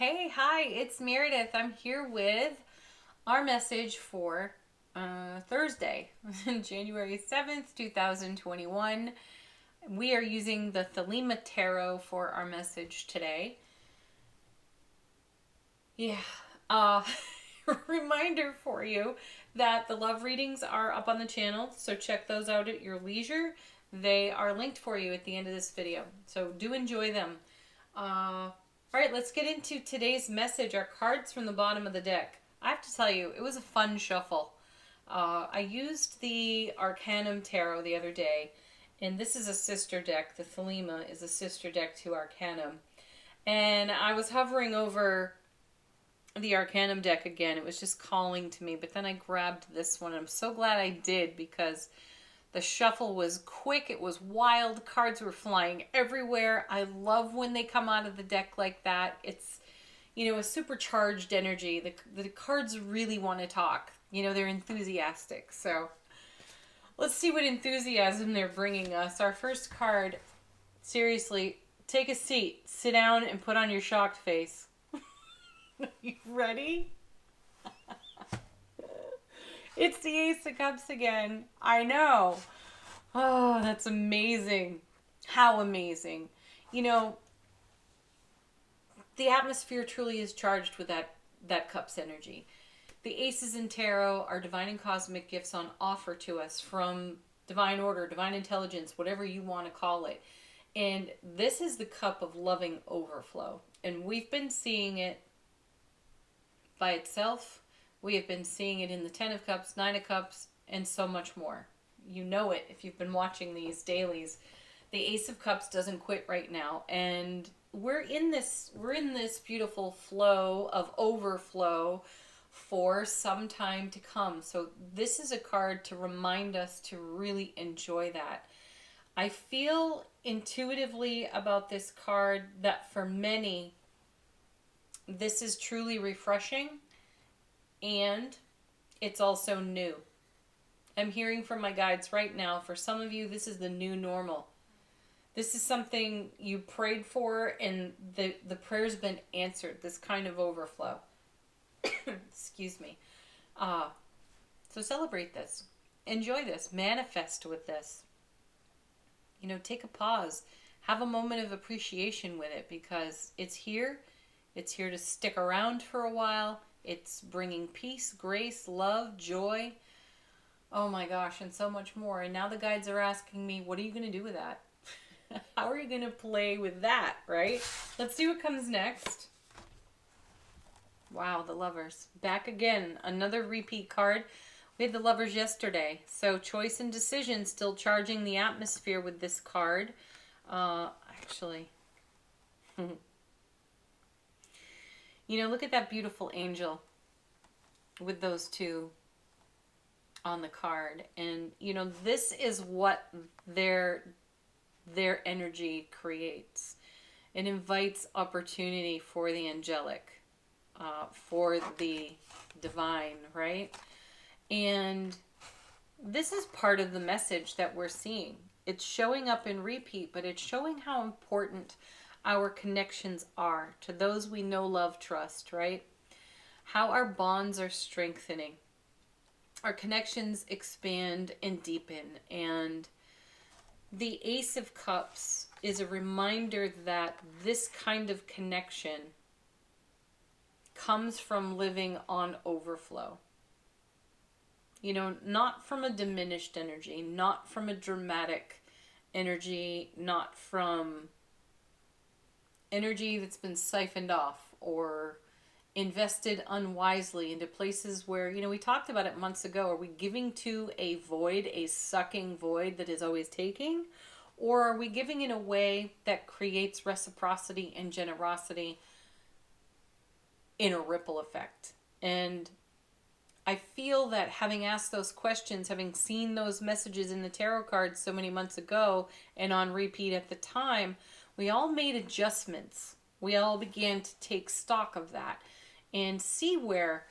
Hey, hi, it's Meredith. I'm here with our message for Thursday, January 7th, 2021. We are using the Thelma Tarot for our message today. Yeah, uh, reminder for you that the love readings are up on the channel, so check those out at your leisure. They are linked for you at the end of this video, so do enjoy them. All right, let's get into today's message. Our cards from the bottom of the deck. I have to tell you, it was a fun shuffle. I used the Arcanum Tarot the other day, and this is a sister deck. The Thelma is a sister deck to Arcanum. And I was hovering over the Arcanum deck again. It was just calling to me, but then I grabbed this one. I'm so glad I did because the shuffle was quick. It was wild. Cards were flying everywhere. I love when they come out of the deck like that. It's, a supercharged energy. The cards really want to talk. They're enthusiastic. So let's see what enthusiasm they're bringing us. Our first card, seriously, take a seat, sit down, and put on your shocked face. You ready? It's the Ace of Cups again. I know. Oh, that's amazing. How amazing. The atmosphere truly is charged with that Cups energy. The Aces in Tarot are divine and cosmic gifts on offer to us from divine order, divine intelligence, whatever you want to call it. And this is the cup of loving overflow. And we've been seeing it by itself. We have been seeing it in the 10 of Cups, 9 of Cups, and so much more. You know it if you've been watching these dailies. The Ace of Cups doesn't quit right now, and we're in this beautiful flow of overflow for some time to come. So this is a card to remind us to really enjoy that. I feel intuitively about this card that for many, this is truly refreshing. And it's also new. I'm hearing from my guides right now, for some of you, this is the new normal. This is something you prayed for and the prayer's been answered, this kind of overflow. Excuse me. So celebrate this. Enjoy this. Manifest with this. Take a pause. Have a moment of appreciation with it because it's here. It's here to stick around for a while. It's bringing peace, grace, love, joy. Oh my gosh, and so much more. And now the guides are asking me, what are you going to do with that? How are you going to play with that, right? Let's see what comes next. Wow, the Lovers. Back again. Another repeat card. We had the Lovers yesterday. So choice and decision still charging the atmosphere with this card. Actually... look at that beautiful angel with those two on the card. And, this is what their energy creates. It invites opportunity for the angelic, for the divine, right? And this is part of the message that we're seeing. It's showing up in repeat, but it's showing how important our connections are to those we know, love, trust, right? How our bonds are strengthening. Our connections expand and deepen. And the Ace of Cups is a reminder that this kind of connection comes from living on overflow. Not from a diminished energy, not from a dramatic energy, not from energy that's been siphoned off or invested unwisely into places where, we talked about it months ago. Are we giving to a void, a sucking void that is always taking? Or are we giving in a way that creates reciprocity and generosity in a ripple effect? And I feel that having asked those questions, having seen those messages in the tarot cards so many months ago and on repeat at the time, we all made adjustments. We all began to take stock of that and see where,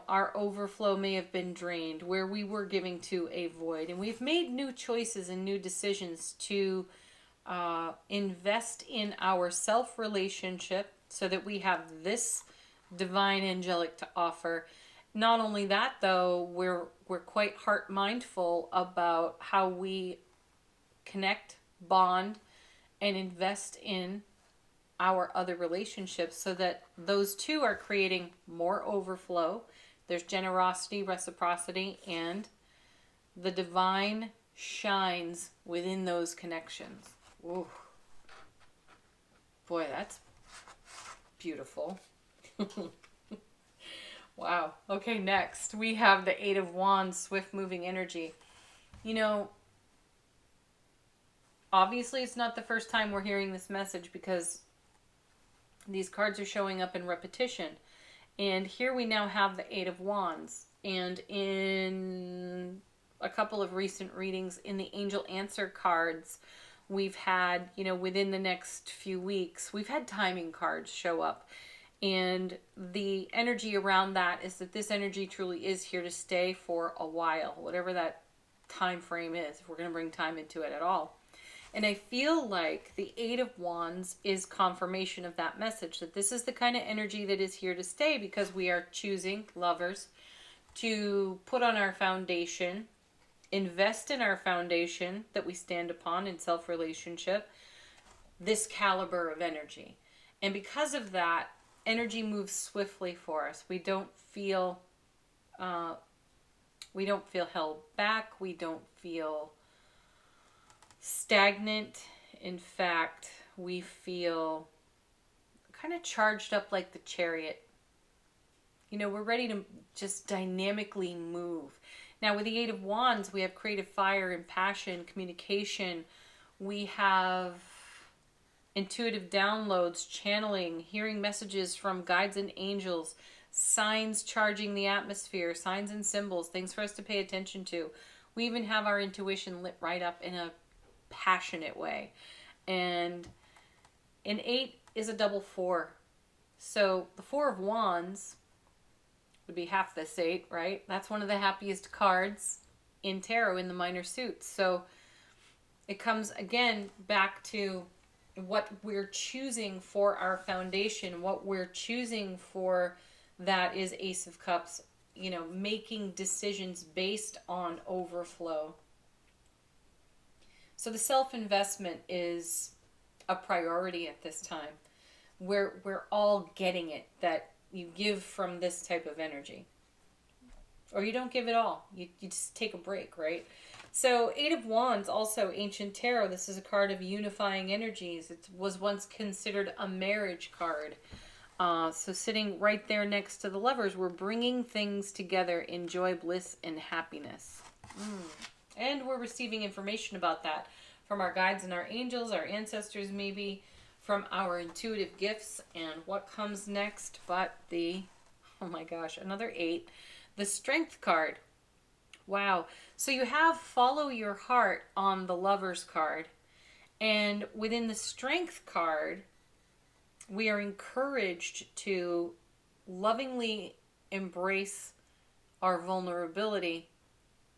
our overflow may have been drained, where we were giving to a void. And we've made new choices and new decisions to invest in our self-relationship, so that we have this divine angelic to offer. Not only that, though, we're quite heart mindful about how we connect, bond, and invest in our other relationships, so that those two are creating more overflow. There's generosity, reciprocity, and the divine shines within those connections. Ooh. Boy, that's beautiful. Wow. Okay, next we have the Eight of Wands, swift moving energy. You know, obviously it's not the first time we're hearing this message, because these cards are showing up in repetition. And here we now have the Eight of Wands. And in a couple of recent readings in the Angel Answer cards, we've had, you know, within the next few weeks, we've had timing cards show up. And the energy around that is that this energy truly is here to stay for a while, whatever that time frame is, if we're going to bring time into it at all. And I feel like the Eight of Wands is confirmation of that message, that this is the kind of energy that is here to stay, because we are choosing, lovers, to put on our foundation, invest in our foundation that we stand upon in self-relationship, this caliber of energy. And because of that, energy moves swiftly for us. We don't feel held back. We don't feel stagnant. In fact, we feel kind of charged up like the Chariot. You know, we're ready to just dynamically move. Now, with the Eight of Wands, we have creative fire and passion, communication. We have intuitive downloads, channeling, hearing messages from guides and angels, signs charging the atmosphere, signs and symbols, things for us to pay attention to. We even have our intuition lit right up in a passionate way. And an 8 is a double 4. So the Four of Wands would be half this 8, right? That's one of the happiest cards in tarot in the minor suits. So it comes again back to what we're choosing for our foundation, what we're choosing for that is Ace of Cups, you know, making decisions based on overflow. So the self-investment is a priority at this time. We're all getting it, that you give from this type of energy. Or you don't give it all. You just take a break, right? So Eight of Wands, also ancient tarot. This is a card of unifying energies. It was once considered a marriage card. So sitting right there next to the Lovers, we're bringing things together in joy, bliss, and happiness. And we're receiving information about that from our guides and our angels, our ancestors maybe, from our intuitive gifts. And what comes next but the, oh my gosh, another 8, the Strength card. Wow. So you have follow your heart on the Lovers card. And within the Strength card, we are encouraged to lovingly embrace our vulnerability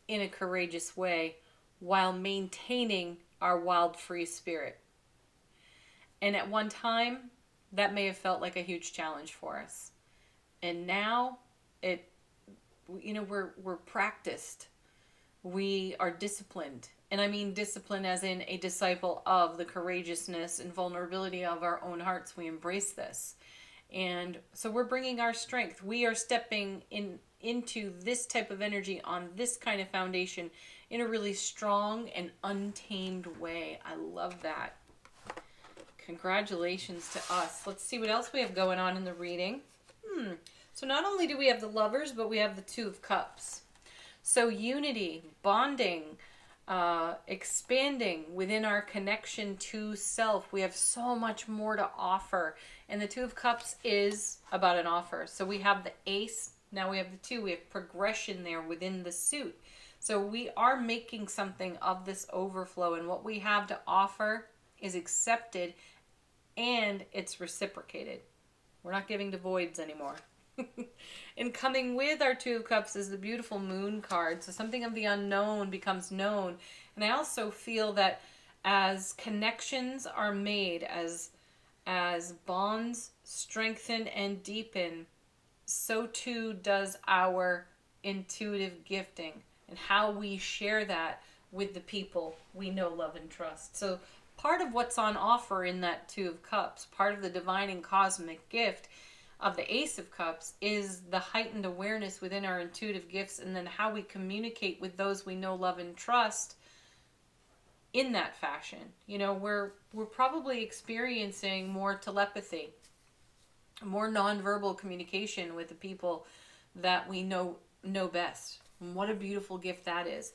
in a courageous way while maintaining our wild, free spirit. And at one time, that may have felt like a huge challenge for us. And now we're practiced. We are disciplined. And I mean discipline as in a disciple of the courageousness and vulnerability of our own hearts. We embrace this. And so we're bringing our strength. We are stepping into this type of energy on this kind of foundation in a really strong and untamed way. I love that. Congratulations to us. Let's see what else we have going on in the reading. So not only do we have the Lovers, but we have the Two of Cups. So unity, bonding, expanding within our connection to self. We have so much more to offer. And the Two of Cups is about an offer. So we have the Ace, now we have the 2. We have progression there within the suit. So we are making something of this overflow, and what we have to offer is accepted and it's reciprocated. We're not giving to voids anymore. And coming with our Two of Cups is the beautiful Moon card. So something of the unknown becomes known. And I also feel that as connections are made, as bonds strengthen and deepen, so too does our intuitive gifting and how we share that with the people we know, love, and trust. So part of what's on offer in that Two of Cups, part of the divine and cosmic gift of the Ace of Cups, is the heightened awareness within our intuitive gifts, and then how we communicate with those we know, love, and trust in that fashion. You know, we're probably experiencing more telepathy, more nonverbal communication with the people that we know best. And what a beautiful gift that is.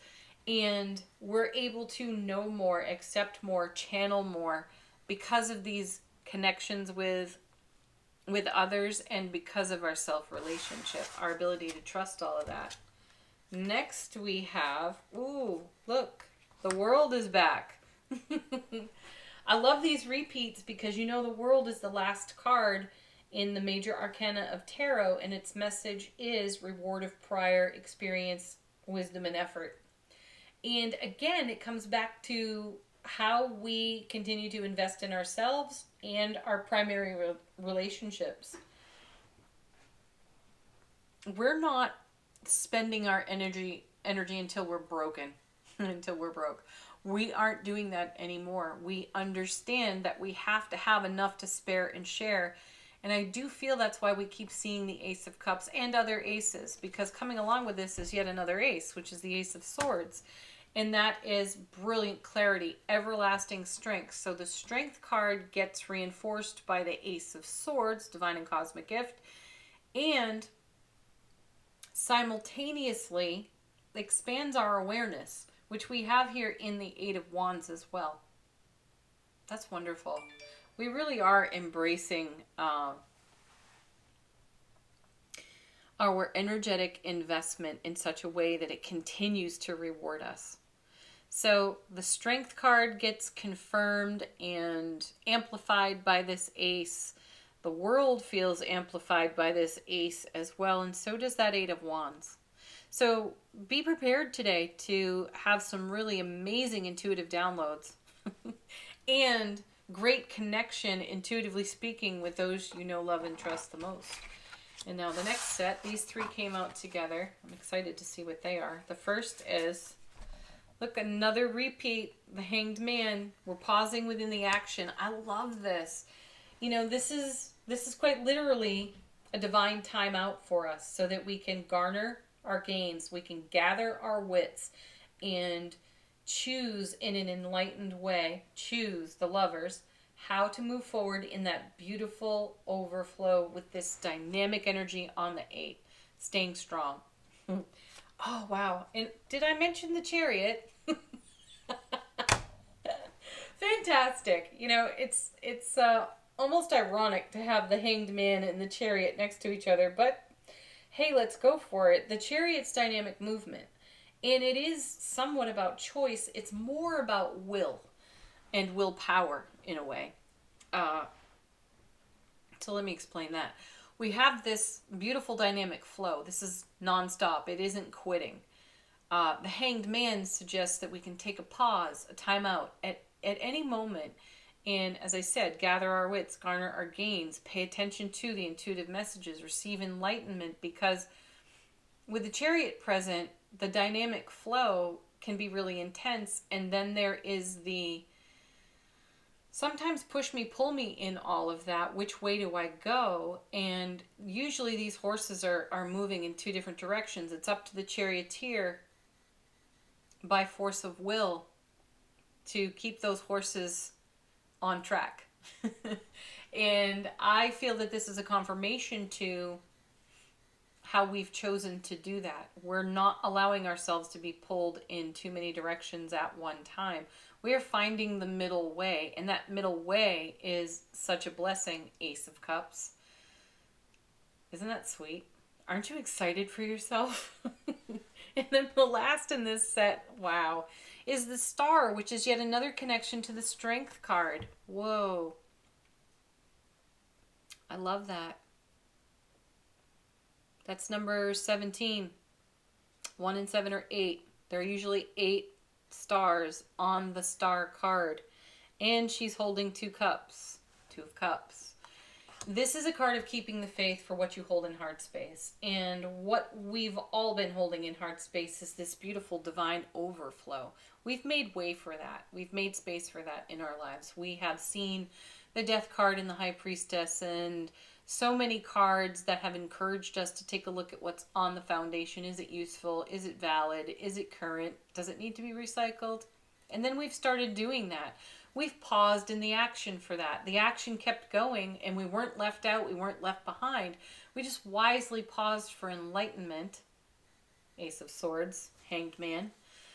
And we're able to know more, accept more, channel more because of these connections with others, and because of our self-relationship, our ability to trust all of that. Next we have, ooh, look, the World is back. I love these repeats because, you know, the World is the last card in the major arcana of tarot, and its message is reward of prior experience, wisdom, and effort. And again, it comes back to how we continue to invest in ourselves and our primary relationships. We're not spending our energy until we're broken, until we're broke. We aren't doing that anymore. We understand that we have to have enough to spare and share. And I do feel that's why we keep seeing the Ace of Cups and other aces, because coming along with this is yet another ace, which is the Ace of Swords. And that is brilliant clarity, everlasting strength. So the Strength card gets reinforced by the Ace of Swords, divine and cosmic gift, and simultaneously expands our awareness, which we have here in the Eight of Wands as well. That's wonderful. We really are embracing our energetic investment in such a way that it continues to reward us. So the Strength card gets confirmed and amplified by this ace. The World feels amplified by this ace as well, and so does that Eight of Wands. So be prepared today to have some really amazing intuitive downloads and great connection, intuitively speaking, with those you know, love, and trust the most. And now the next set, these three came out together. I'm excited to see what they are. The first is, look, another repeat, the Hanged Man. We're pausing within the action. I love this. You know, this is quite literally a divine timeout for us, so that we can garner our gains, we can gather our wits, and choose in an enlightened way, choose, the lovers, how to move forward in that beautiful overflow with this dynamic energy on the 8, staying strong. Oh, wow. And did I mention the Chariot? Fantastic. You know, it's almost ironic to have the Hanged Man and the Chariot next to each other, but hey, let's go for it. The Chariot's dynamic movement, and it is somewhat about choice. It's more about will and willpower in a way. So let me explain that. We have this beautiful dynamic flow. This is nonstop. It isn't quitting. The Hanged Man suggests that we can take a pause, a timeout at any moment, and as I said, gather our wits, garner our gains, pay attention to the intuitive messages, receive enlightenment, because with the Chariot present, the dynamic flow can be really intense, and then there is the sometimes push me, pull me in all of that. Which way do I go? And usually these horses are moving in two different directions. It's up to the charioteer by force of will to keep those horses on track. And I feel that this is a confirmation to how we've chosen to do that. We're not allowing ourselves to be pulled in too many directions at one time. We are finding the middle way, and that middle way is such a blessing, Ace of Cups. Isn't that sweet? Aren't you excited for yourself? And then the last in this set, wow, is the Star, which is yet another connection to the Strength card. Whoa. I love that. That's number 17. 1 and 7 are 8. There are usually 8 stars on the Star card. And she's holding 2 cups. 2 of Cups. This is a card of keeping the faith for what you hold in heart space. And what we've all been holding in heart space is this beautiful divine overflow. We've made way for that. We've made space for that in our lives. We have seen the death card in the High Priestess and so many cards that have encouraged us to take a look at what's on the foundation. Is it useful? Is it valid? Is it current? Does it need to be recycled? And then we've started doing that. We've paused in the action for that. The action kept going and we weren't left out. We weren't left behind. We just wisely paused for enlightenment. Ace of Swords, Hanged Man.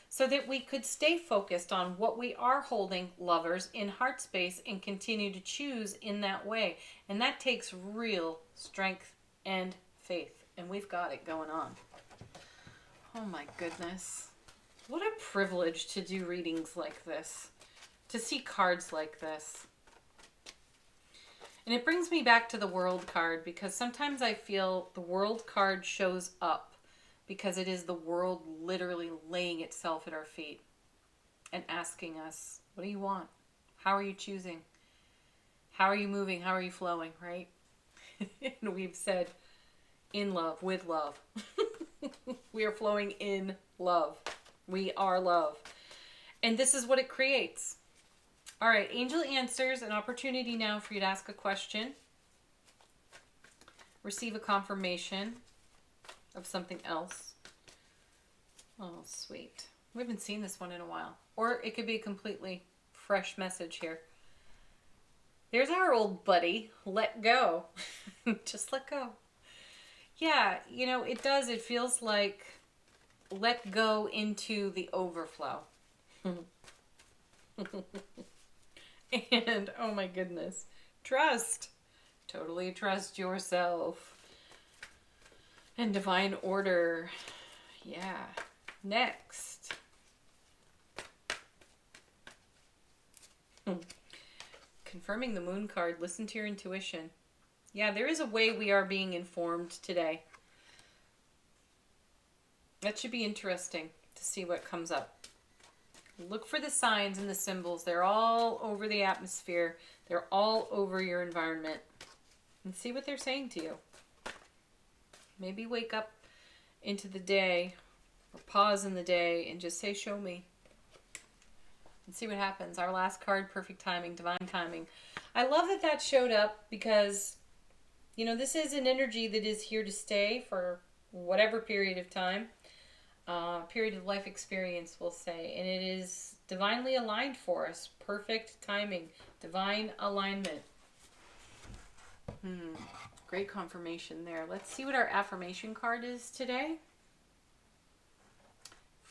So that we could stay focused on what we are holding, lovers, in heart space and continue to choose in that way. And that takes real strength and faith. And we've got it going on. Oh my goodness. What a privilege to do readings like this. To see cards like this. And it brings me back to the World card, because sometimes I feel the World card shows up because it is the world literally laying itself at our feet and asking us, what do you want? How are you choosing? How are you moving? How are you flowing, right? And we've said, in love, with love. We are flowing in love. We are love. And this is what it creates. All right, Angel Answers, an opportunity now for you to ask a question, receive a confirmation of something else. Oh, sweet. We haven't seen this one in a while. Or it could be a completely fresh message here. There's our old buddy, let go. Just let go. Yeah, you know, it does. It feels like let go into the overflow. And, oh my goodness, trust. Totally trust yourself. And divine order. Yeah. Next. Confirming the moon card. Listen to your intuition. Yeah, there is a way we are being informed today. That should be interesting to see what comes up. Look for the signs and the symbols. They're all over the atmosphere. They're all over your environment. And see what they're saying to you. Maybe wake up into the day or pause in the day and just say, show me. And see what happens. Our last card, perfect timing, divine timing. I love that that showed up because, you know, this is an energy that is here to stay for whatever period of time. Period of life experience, we'll say. And it is divinely aligned for us. Perfect timing. Divine alignment. Great confirmation there. Let's see what our affirmation card is today.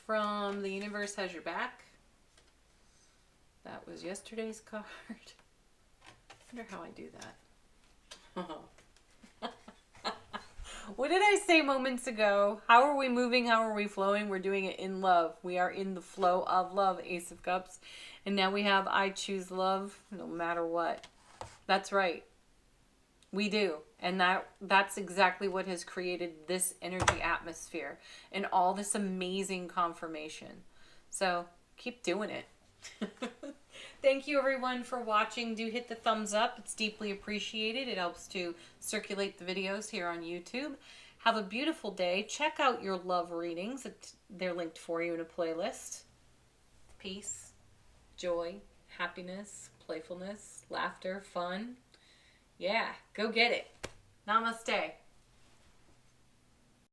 From The Universe Has Your Back. That was yesterday's card. I wonder how I do that. What did I say moments ago? How are we moving? How are we flowing? We're doing it in love. We are in the flow of love, Ace of Cups. And now we have I choose love no matter what. That's right. We do. And that's exactly what has created this energy atmosphere and all this amazing confirmation. So keep doing it. Thank you everyone for watching. Do hit the thumbs up. It's deeply appreciated. It helps to circulate the videos here on YouTube. Have a beautiful day. Check out your love readings. They're linked for you in a playlist. Peace, joy, happiness, playfulness, laughter, fun. Yeah, go get it. Namaste.